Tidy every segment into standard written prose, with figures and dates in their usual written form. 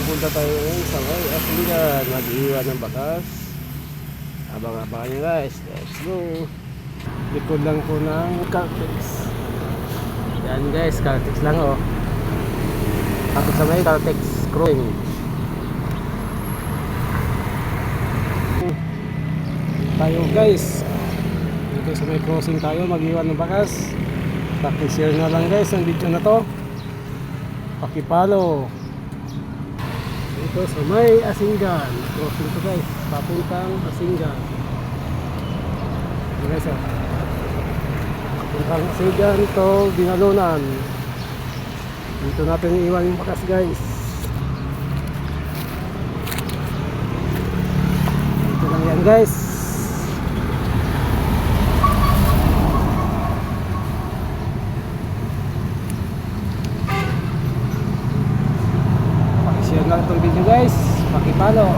pupunta tayo ngayon sa may Asligan, mag-iwan ng bakas. Abang-abangan nyo guys, let's go. Likod lang po ng Caltex. Yan guys, Caltex lang oh. Tapos sa may Caltex Crossing. Tayo guys, dito sa may crossing tayo, mag-iwan ng bakas. Paki-share na lang guys ang video na to. Pakipalo. Dito sa may Asinggan. Crossing to guys, papuntang Asinggan. Guys oh. Papuntang Asinggan to Binalunan. Dito natin iwan yung bakas guys. Dito lang yan guys. Share lang itong video guys, pakipalo.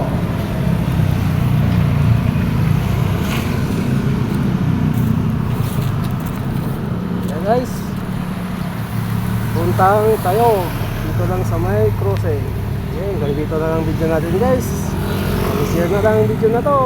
Yan guys, puntang tayo dito lang sa may crossing. Yan, dito na lang video natin guys. Share na lang ang video na to.